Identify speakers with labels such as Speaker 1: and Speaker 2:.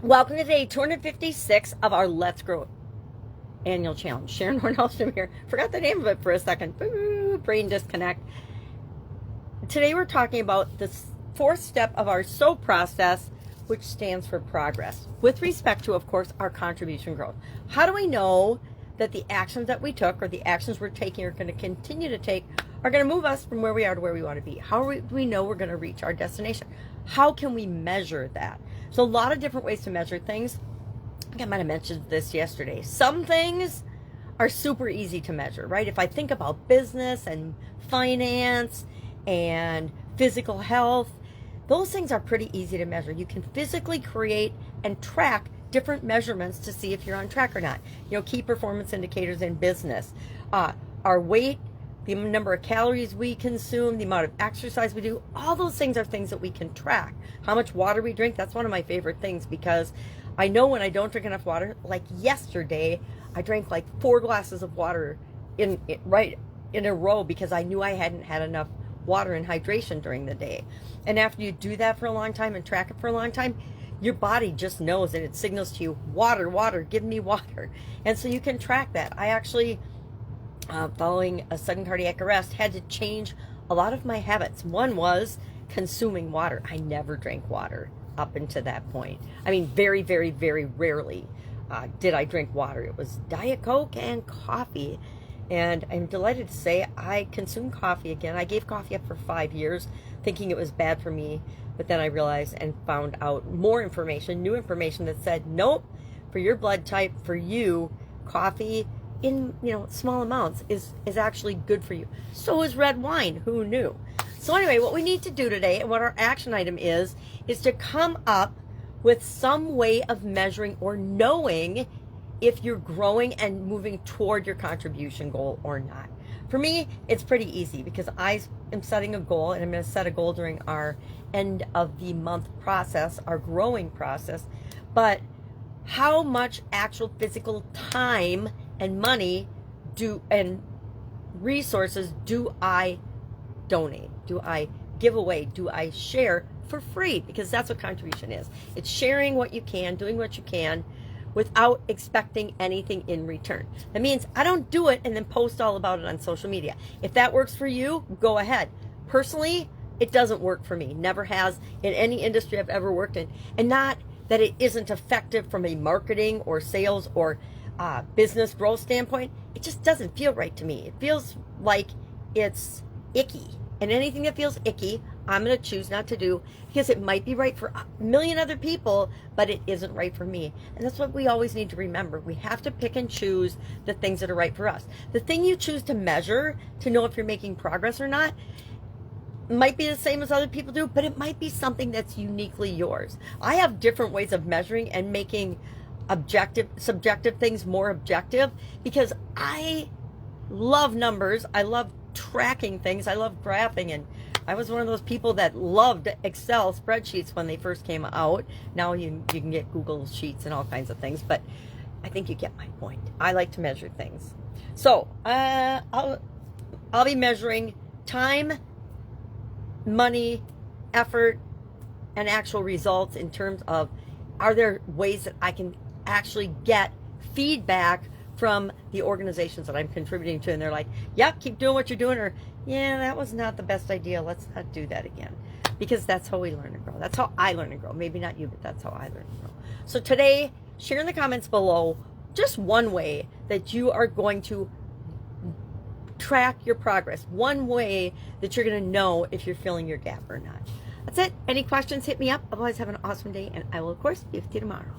Speaker 1: Welcome to day 256 of our Let's Grow annual challenge. Sharon Horne-Ellstrom here. Forgot the name of it for a second. Boo, brain disconnect. Today we're talking about the fourth step of our soaP process, which stands for progress, with respect to, of course, our contribution growth. How do we know that the actions that we took or the actions we're taking are going to continue to take are going to move us from where we are to where we want to be? How do we know we're going to reach our destination? How can we measure that? So a lot of different ways to measure things. I think I might have mentioned this yesterday. Some things are super easy to measure, right? If I think about business and finance and physical health, those things are pretty easy to measure. You can physically create and track different measurements to see if you're on track or not. You know, key performance indicators in business, our weight, the number of calories we consume, the amount of exercise we do, all those things are things that we can track. How much water we drink, that's one of my favorite things, because I know when I don't drink enough water. Like yesterday, I drank like 4 glasses of water right in a row because I knew I hadn't had enough water and hydration during the day. And after you do that for a long time and track it for a long time, your body just knows, and it signals to you, water, water, give me water. And so you can track that. I actually, following a sudden cardiac arrest, had to change a lot of my habits. One was consuming water. I never drank water up until that point. I mean, very, very, very rarely did I drink water. It was Diet Coke and coffee. And I'm delighted to say I consume coffee again. I gave coffee up for 5 years, thinking it was bad for me. But then I realized and found out more information, new information that said, nope, for your blood type, for you, coffee in small amounts is actually good for you. So is red wine. Who knew? So anyway, what we need to do today, and what our action item is to come up with some way of measuring or knowing if you're growing and moving toward your contribution goal or not. For me, it's pretty easy because I am setting a goal, and I'm going to set a goal during our end of the month process, our growing process. But how much actual physical time and money and resources do I donate? Do I give away? Do I share for free? Because that's what contribution is. It's sharing what you can, doing what you can, without expecting anything in return. That means I don't do it and then post all about it on social media. If that works for you, go ahead. Personally, it doesn't work for me. Never has in any industry I've ever worked in. And not that it isn't effective from a marketing or sales or business growth standpoint. It just doesn't feel right to me. It feels like it's icky. And anything that feels icky, I'm going to choose not to do, because it might be right for a million other people, but it isn't right for me. And that's what we always need to remember. We have to pick and choose the things that are right for us. The thing you choose to measure to know if you're making progress or not might be the same as other people do, but it might be something that's uniquely yours. I have different ways of measuring and making subjective things more objective, because I love numbers. I love tracking things. I love graphing, and I was one of those people that loved Excel spreadsheets when they first came out. Now you can get Google Sheets and all kinds of things, but I think you get my point. I like to measure things. So I'll be measuring time, money, effort, and actual results in terms of, are there ways that I can actually get feedback from the organizations that I'm contributing to, and they're like, yep, keep doing what you're doing, or yeah, that was not the best idea, let's not do that again. Because that's how we learn and grow. That's how I learn and grow. Maybe not you, but that's how I learn and grow. So today, share in the comments below just one way that you are going to track your progress, one way that you're going to know if you're filling your gap or not. That's it. Any questions, hit me up. Otherwise, have an awesome day, and I will, of course, be with you tomorrow.